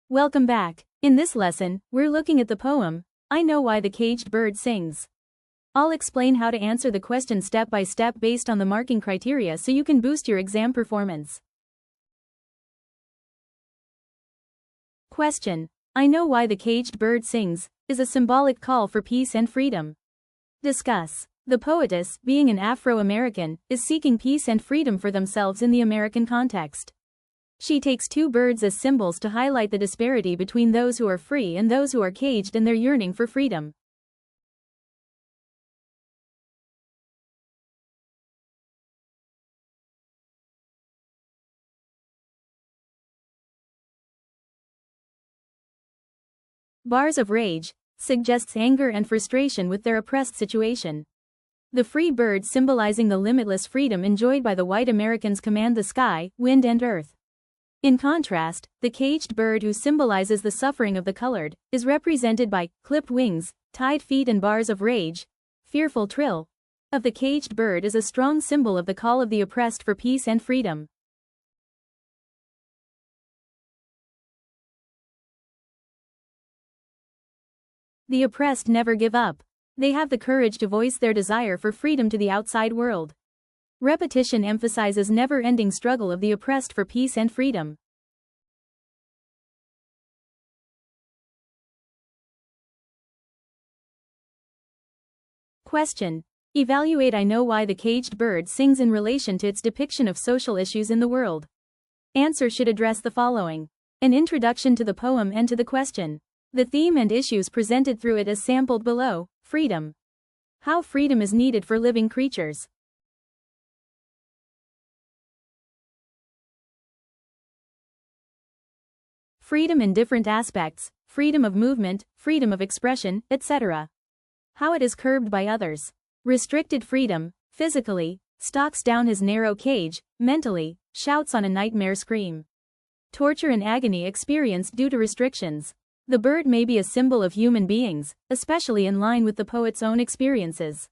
Welcome back. In this lesson, we're looking at the poem, I Know Why the Caged Bird Sings. I'll explain how to answer the question step by step based on the marking criteria so you can boost your exam performance. Question. I Know Why the Caged Bird Sings is a symbolic call for peace and freedom. Discuss. The poetess, being an Afro-American, is seeking peace and freedom for themselves in the American context. She takes two birds as symbols to highlight the disparity between those who are free and those who are caged in their yearning for freedom. Bars of rage suggests anger and frustration with their oppressed situation. The free bird symbolizing the limitless freedom enjoyed by the white Americans command the sky, wind and earth. In contrast, the caged bird, who symbolizes the suffering of the colored, is represented by clipped wings, tied feet and bars of rage. Fearful trill of the caged bird is a strong symbol of the call of the oppressed for peace and freedom. The oppressed never give up. They have the courage to voice their desire for freedom to the outside world. Repetition emphasizes never-ending struggle of the oppressed for peace and freedom. Question. Evaluate I Know Why the Caged Bird Sings in relation to its depiction of social issues in the world. Answer should address the following. An introduction to the poem and to the question. The theme and issues presented through it as sampled below. Freedom. How freedom is needed for living creatures. Freedom in different aspects, freedom of movement, freedom of expression, etc. How it is curbed by others. Restricted freedom, physically, stalks down his narrow cage, mentally, shouts on a nightmare scream. Torture and agony experienced due to restrictions. The bird may be a symbol of human beings, especially in line with the poet's own experiences.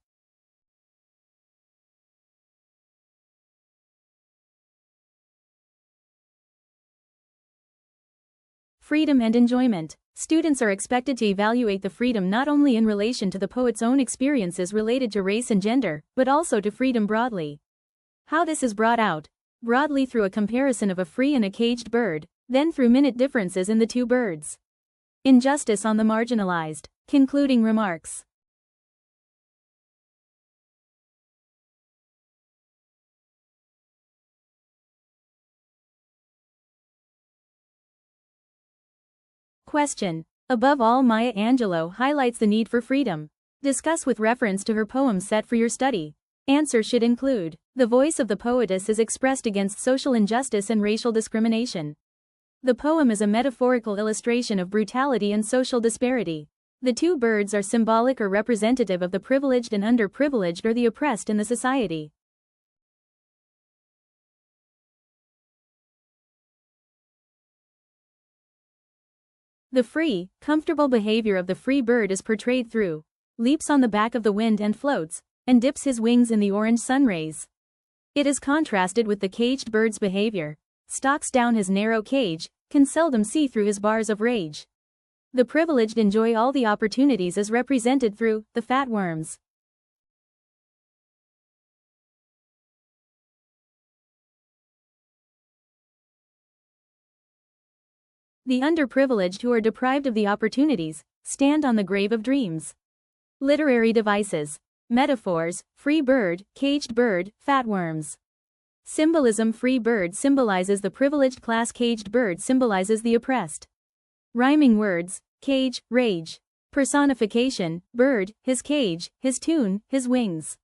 Freedom and enjoyment. Students are expected to evaluate the freedom not only in relation to the poet's own experiences related to race and gender, but also to freedom broadly. How this is brought out. Broadly through a comparison of a free and a caged bird, then through minute differences in the two birds. Injustice on the marginalized. Concluding remarks. Question. Above all, Maya Angelou highlights the need for freedom. Discuss with reference to her poem set for your study. Answer should include. The voice of the poetess is expressed against social injustice and racial discrimination. The poem is a metaphorical illustration of brutality and social disparity. The two birds are symbolic or representative of the privileged and underprivileged or the oppressed in the society. The free, comfortable behavior of the free bird is portrayed through leaps on the back of the wind and floats, and dips his wings in the orange sun rays. It is contrasted with the caged bird's behavior, stalks down his narrow cage, can seldom see through his bars of rage. The privileged enjoy all the opportunities as represented through the fat worms. The underprivileged, who are deprived of the opportunities, stand on the grave of dreams. Literary devices. Metaphors, free bird, caged bird, fat worms. Symbolism. Free bird symbolizes the privileged class, caged bird symbolizes the oppressed. Rhyming words, cage, rage. Personification, bird, his cage, his tune, his wings.